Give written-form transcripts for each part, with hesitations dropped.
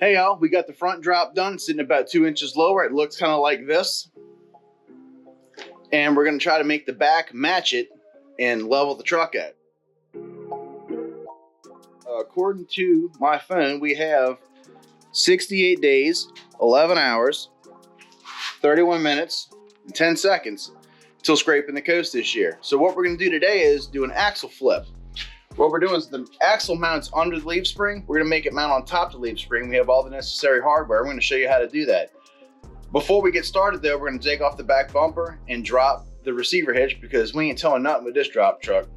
Hey y'all, we got the front drop done, sitting about 2 inches lower. It looks kind of like this. And we're gonna try to make the back match it and level the truck out. According to my phone, we have 68 days, 11 hours, 31 minutes, and 10 seconds till scraping the coast this year. So what we're gonna do today is do an axle flip. What we're doing is the axle mounts under the leaf spring. We're gonna make it mount on top of the leaf spring. We have all the necessary hardware. We're gonna show you how to do that. Before we get started though, we're gonna take off the back bumper and drop the receiver hitch because we ain't towing nothing with this drop truck.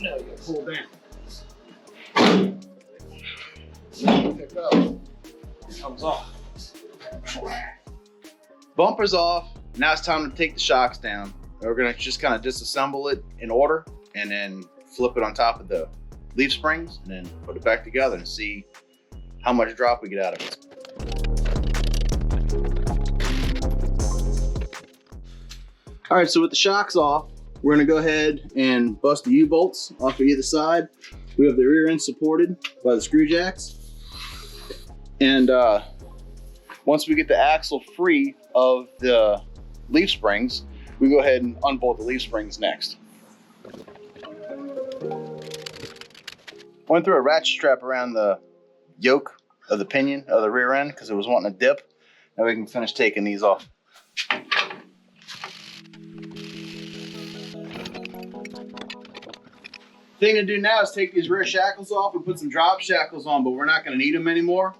No, you gotta pull down. Pick up. It comes off. Bumper's off. Now it's time to take the shocks down. We're gonna just kind of disassemble it in order and then flip it on top of the leaf springs and then put it back together and see how much drop we get out of it. All right, so with the shocks off, we're gonna go ahead and bust the U-bolts off of either side. We have the rear end supported by the screw jacks. And once we get the axle free of the leaf springs, we go ahead and unbolt the leaf springs next. Went through a ratchet strap around the yoke of the pinion of the rear end because it was wanting to dip. Now we can finish taking these off. Thing to do now is take these rear shackles off and put some drop shackles on, but we're not going to need them anymore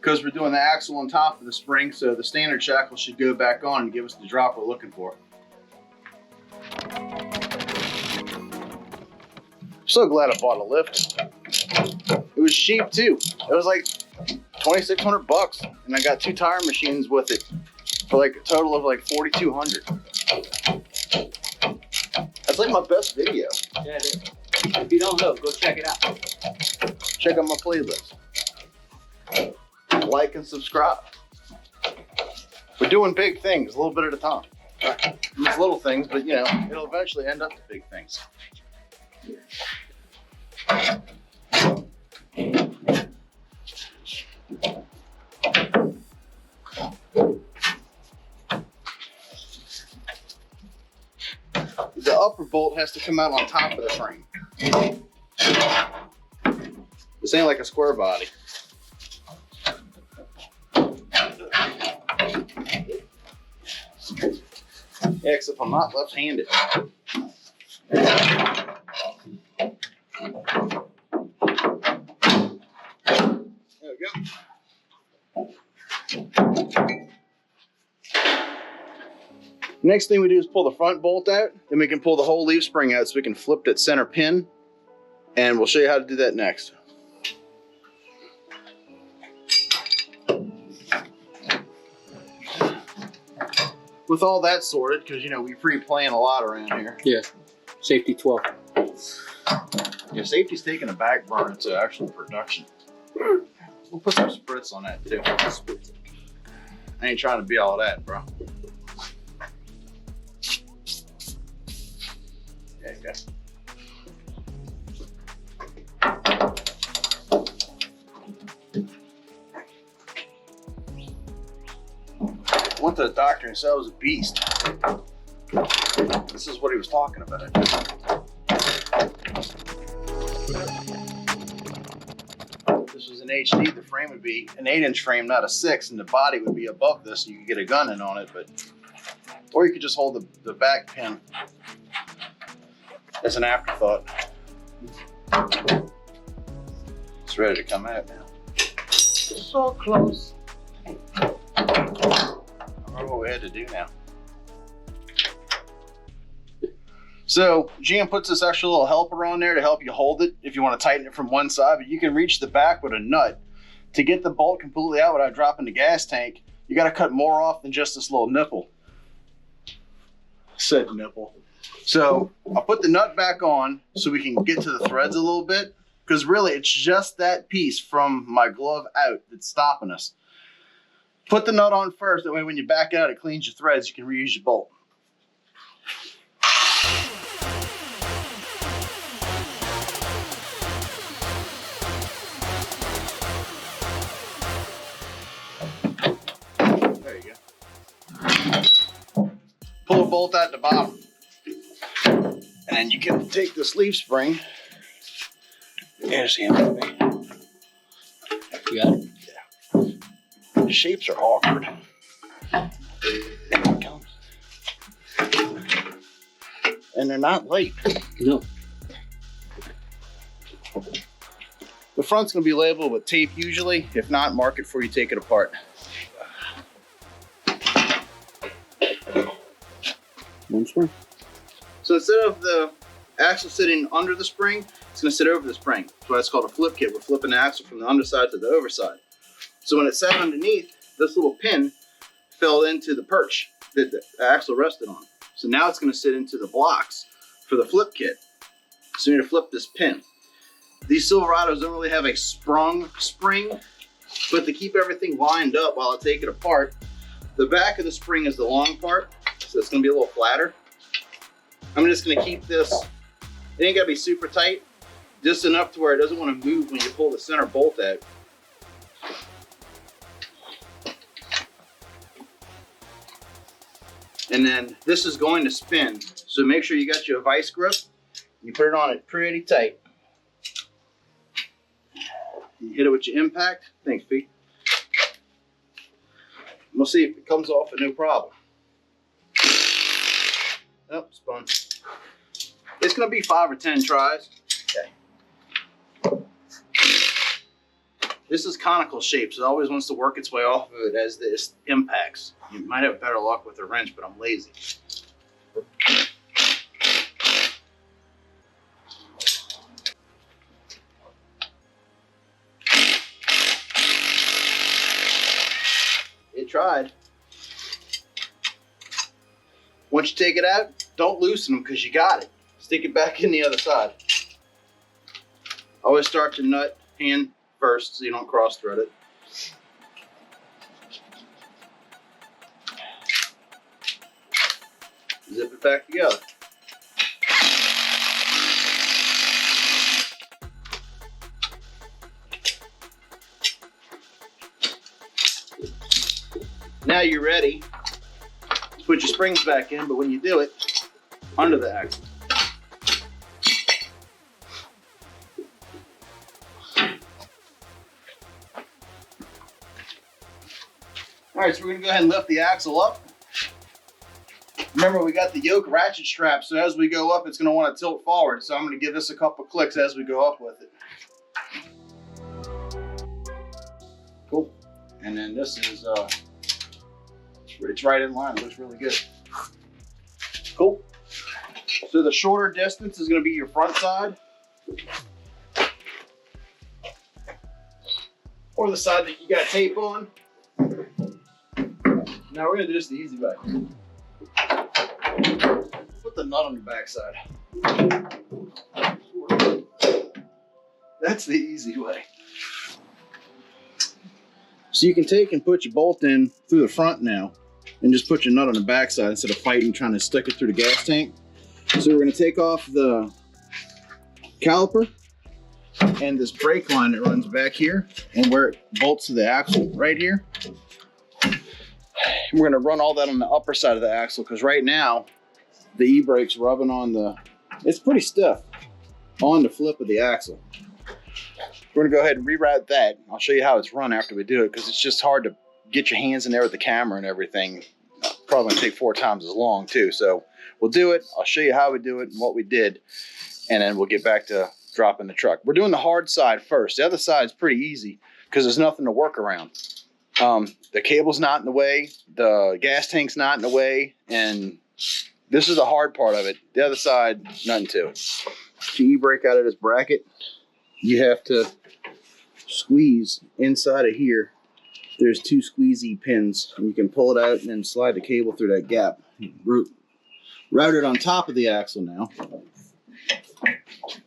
because we're doing the axle on top of the spring, so the standard shackle should go back on and give us the drop we're looking for. I'm so glad I bought a lift. It was cheap too. It was like 2,600 bucks, and I got 2 tire machines with it for like a total of like 4,200. That's like my best video. Yeah, it is. If you don't know, go check it out. Check out my playlist. Like and subscribe. We're doing big things a little bit at a time. These little things, but you know, it'll eventually end up to big things. The upper bolt has to come out on top of the frame. This ain't like a square body. Yeah, except I'm not left-handed. There we go. Next thing we do is pull the front bolt out, then we can pull the whole leaf spring out so we can flip that center pin, and we'll show you how to do that next. With all that sorted, because you know we pre-plan a lot around here. Yeah, safety 12. Yeah, safety's taking a back burner to actual production. We'll put some spritz on that too. I ain't trying to be all that, bro. There you go. Went to the doctor and said I was a beast. This is what he was talking about. This was an HD, the frame would be an 8-inch frame, not a 6, and the body would be above this, and you could get a gun in on it, but or you could just hold the back pin as an afterthought. It's ready to come out now. So close. I remember what we had to do now. So GM puts this extra little helper on there to help you hold it if you want to tighten it from one side, but you can reach the back with a nut. To get the bolt completely out without dropping the gas tank, you got to cut more off than just this little nipple. Said nipple. So I'll put the nut back on so we can get to the threads a little bit, because really it's just that piece from my glove out that's stopping us. Put the nut on first, that way when you back out, it cleans your threads, you can reuse your bolt. There you go. Pull a bolt out the bottom. And then you can take this leaf spring. There's him. You got it? The shapes are awkward. There it comes. And they're not light. No. The front's gonna be labeled with tape usually. If not, mark it before you take it apart. One spring. So instead of the axle sitting under the spring, it's gonna sit over the spring. That's why it's called a flip kit. We're flipping the axle from the underside to the overside. So when it sat underneath, this little pin fell into the perch that the axle rested on. So now it's gonna sit into the blocks for the flip kit. So you need to flip this pin. These Silverados don't really have a sprung spring, but to keep everything lined up while I take it apart, the back of the spring is the long part, so it's gonna be a little flatter. I'm just gonna keep this, it ain't gotta be super tight, just enough to where it doesn't wanna move when you pull the center bolt out. And then this is going to spin, so make sure you got your vice grip. You put it on it pretty tight. You hit it with your impact. Thanks, Pete. We'll see if it comes off with no problem. Oh, spun. It's gonna be 5 or 10 tries. Okay. This is conical shape, so it always wants to work its way off of it as this impacts. You might have better luck with a wrench, but I'm lazy. It tried. Once you take it out, don't loosen them because you got it. Stick it back in the other side. Always start your nut hand first so you don't cross thread it. Zip it back together. Now you're ready to put your springs back in, but when you do it, under the axle. All right, so we're gonna go ahead and lift the axle up. Remember, we got the yoke ratchet strap, so as we go up, it's gonna wanna tilt forward. So I'm gonna give this a couple clicks as we go up with it. Cool. And then this is, it's right in line, it looks really good. Cool. So the shorter distance is gonna be your front side. Or the side that you got tape on. Now we're gonna do this the easy way. Put the nut on the back side. That's the easy way. So you can take and put your bolt in through the front now and just put your nut on the back side instead of fighting trying to stick it through the gas tank. So we're gonna take off the caliper and this brake line that runs back here and where it bolts to the axle right here. And we're gonna run all that on the upper side of the axle because right now the e-brake's rubbing on the, it's pretty stiff, on the flip of the axle. We're gonna go ahead and reroute that. I'll show you how it's run after we do it because it's just hard to get your hands in there with the camera and everything. Probably gonna take 4 times as long too. So we'll do it. I'll show you how we do it and what we did. And then we'll get back to dropping the truck. We're doing the hard side first. The other side's pretty easy because there's nothing to work around. The cable's not in the way, the gas tank's not in the way, and this is the hard part of it. The other side, nothing to it. The e-brake out of this bracket, you have to squeeze inside of here. There's 2 squeezy pins. You can pull it out and then slide the cable through that gap. Route it on top of the axle now.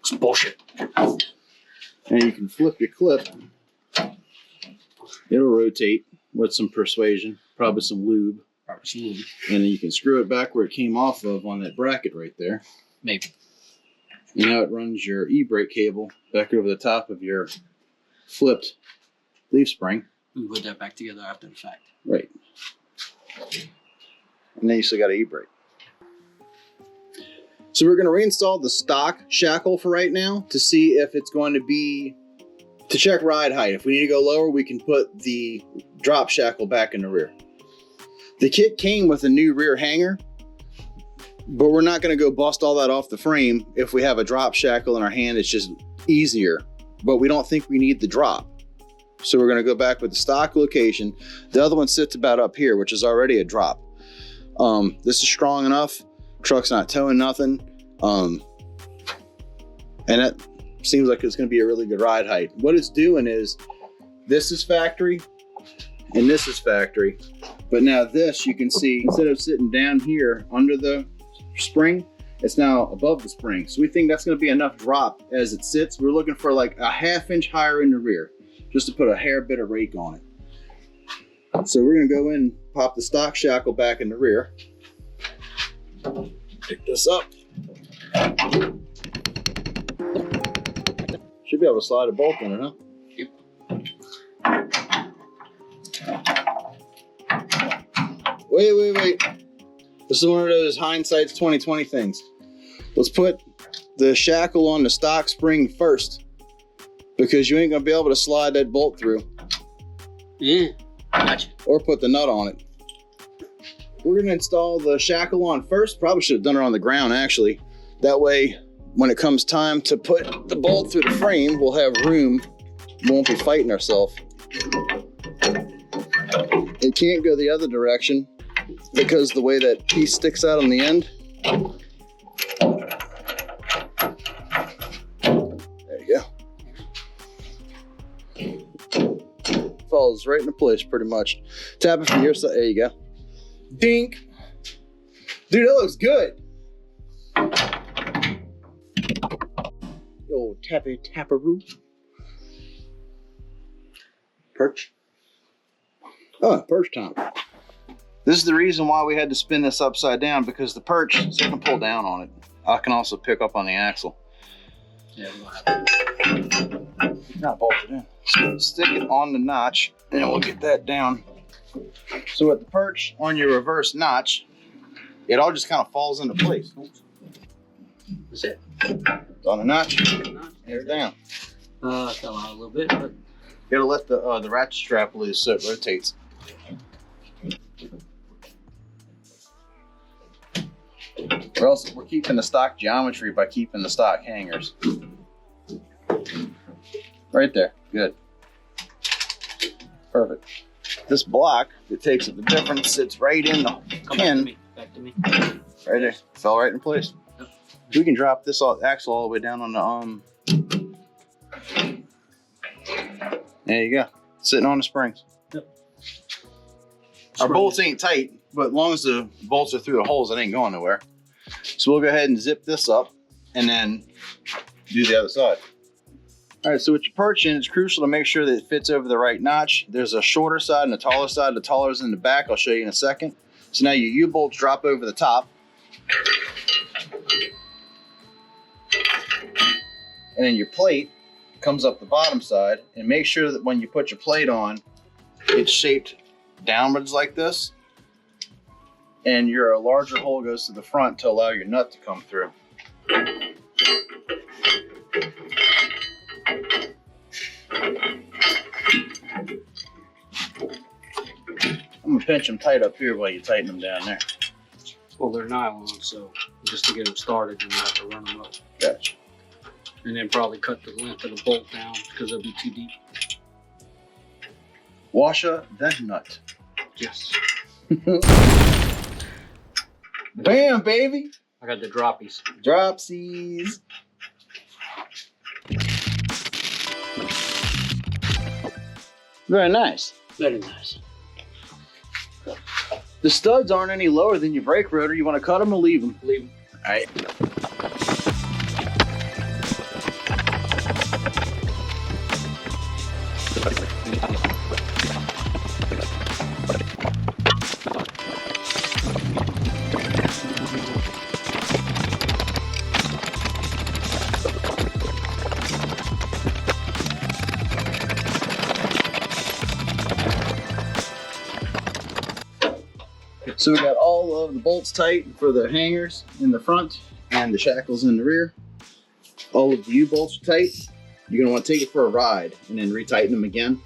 It's bullshit. And you can flip your clip. It'll rotate with some persuasion, probably some lube. Absolutely. And then you can screw it back where it came off of on that bracket right there. Maybe. And now it runs your e-brake cable back over the top of your flipped leaf spring. We put that back together after the fact. Right. And then you still got an e-brake. So we're going to reinstall the stock shackle for right now to see if it's going to be, to check ride height. If we need to go lower, we can put the drop shackle back in the rear. The kit came with a new rear hanger, but we're not going to go bust all that off the frame. If we have a drop shackle in our hand, it's just easier, but we don't think we need the drop. So we're going to go back with the stock location. The other one sits about up here, which is already a drop. This is strong enough. Truck's not towing nothing. And it seems like it's going to be a really good ride height. What it's doing is, this is factory and this is factory. But now this, you can see, instead of sitting down here under the spring, it's now above the spring. So we think that's going to be enough drop as it sits. We're looking for like a ½ inch higher in the rear, just to put a hair bit of rake on it. So we're going to go in and pop the stock shackle back in the rear. Pick this up. Should be able to slide a bolt in it, huh? Yep. Wait. This is one of those hindsight's 2020 things. Let's put the shackle on the stock spring first, because you ain't gonna be able to slide that bolt through. Yeah, gotcha. Or put the nut on it. We're gonna install the shackle on first. Probably should have done it on the ground, actually. That way, when it comes time to put the bolt through the frame, we'll have room. We won't be fighting ourselves. It can't go the other direction because the way that piece sticks out on the end. There you go. Falls right into place pretty much. Tap it from your side. There you go. Dink. Dude, that looks good. Yo, tapperoo. Perch. Oh, perch time. This is the reason why we had to spin this upside down, because the perch, so I can pull down on it. I can also pick up on the axle. Yeah, we'll have to. Not bolt it in. So stick it on the notch, and we'll get that down. So with the perch on your reverse notch, it all just kind of falls into place. That's it. It's on the notch, and down. Fell out a little bit, but You gotta let the ratchet strap loose so it rotates. Or else we're keeping the stock geometry by keeping the stock hangers. Right there, good. Perfect. This block that takes it the difference sits right in the pin. Back to me. Right there, fell right in place. Yep. We can drop this axle all the way down on the There you go, sitting on the springs. Yep. Our bolts ain't tight, but as long as the bolts are through the holes, it ain't going nowhere. So we'll go ahead and zip this up and then do the other side. All right, so with your perch in, it's crucial to make sure that it fits over the right notch. There's a shorter side and a taller side. The taller is in the back. I'll show you in a second. So now your U-bolts drop over the top. And then your plate comes up the bottom side. And make sure that when you put your plate on, it's shaped downwards like this. And your larger hole goes to the front to allow your nut to come through. I'm gonna pinch them tight up here while you tighten them down there. Well, they're nylon, so just to get them started, you have to run them up. Gotcha. And then probably cut the length of the bolt down because they'll be too deep. Washer that nut. Yes. Bam, baby. I got the droppies. Dropsies. Very nice. Very nice. The studs aren't any lower than your brake rotor. You want to cut them or leave them? Leave them. All right. So we got all of the bolts tight for the hangers in the front and the shackles in the rear. All of the U-bolts are tight. You're gonna want to take it for a ride and then retighten them again.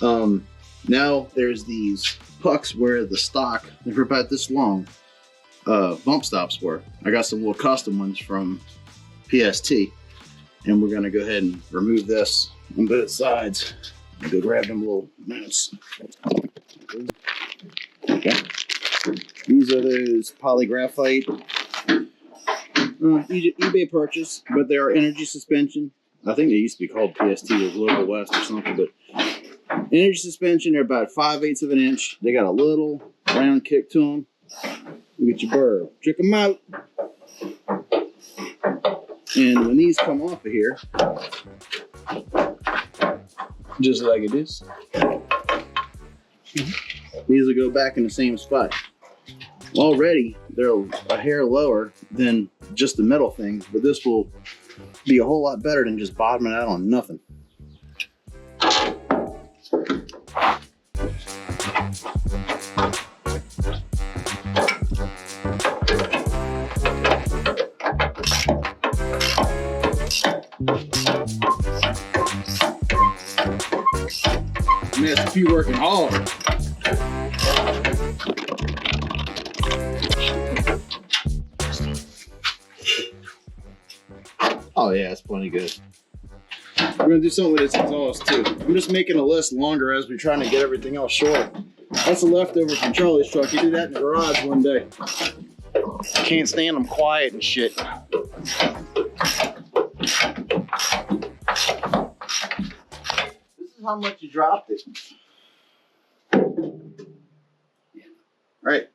Now there's these pucks where the stock, they're about this long, bump stops were. I got some little custom ones from PST, and we're gonna go ahead and remove this on both sides. I'll go grab them little mounts. Okay. These are those polygraphite eBay purchase, but they are energy suspension. I think they used to be called PST or Global West or something, but energy suspension, they're about 5/8 of an inch. They got a little round kick to them. Look at your burr. Check them out. And when these come off of here, just like it is, these will go back in the same spot. Already, they're a hair lower than just the metal thing, but this will be a whole lot better than just bottoming out on nothing. Masta P working hard. Oh yeah, it's plenty good. We're gonna do something with this exhaust too. I'm just making a list longer as we're trying to get everything else short. That's a leftover from Charlie's truck. He did that in the garage one day. Can't stand them quiet and shit. This is how much you dropped it. All right.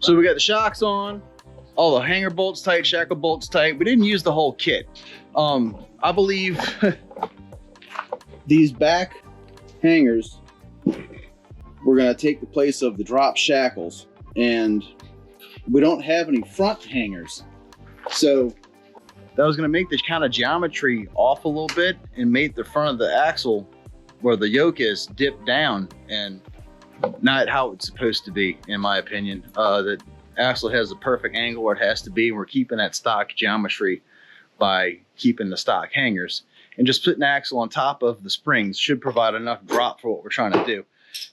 So we got the shocks on, all the hanger bolts tight, shackle bolts tight. We didn't use the whole kit. I believe these back hangers we're gonna take the place of the drop shackles, and we don't have any front hangers. So that was gonna make this kind of geometry off a little bit and make the front of the axle where the yoke is dip down, and not how it's supposed to be, in my opinion. The axle has the perfect angle where it has to be, and we're keeping that stock geometry by keeping the stock hangers. And just putting the axle on top of the springs should provide enough drop for what we're trying to do.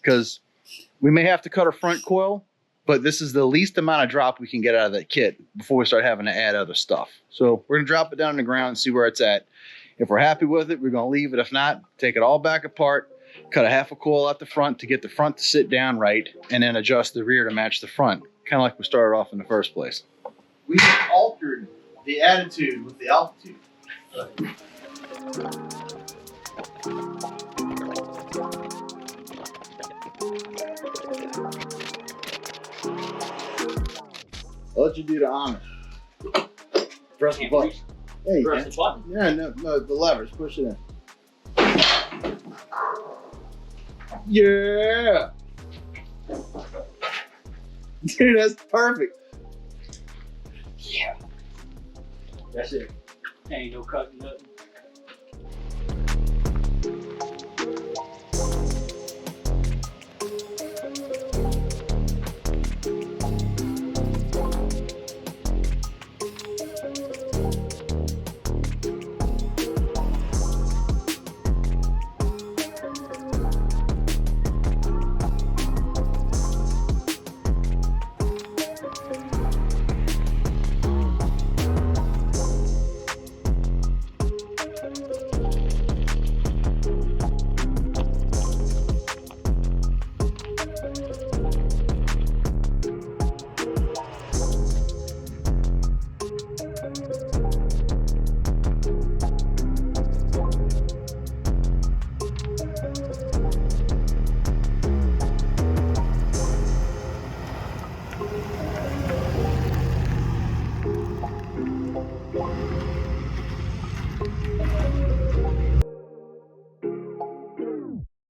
Because we may have to cut our front coil, but this is the least amount of drop we can get out of that kit before we start having to add other stuff. So we're gonna drop it down on the ground and see where it's at. If we're happy with it, we're gonna leave it. If not, take it all back apart, cut a half a coil out the front to get the front to sit down right, and then adjust the rear to match the front, kind of like we started off in the first place. We altered the attitude with the altitude. I'll let you do the honors. Press the button. Hey, press the button. Yeah, no, the levers. Push it in. Yeah! Dude, that's perfect. Yeah. That's it. Ain't no cutting nothing.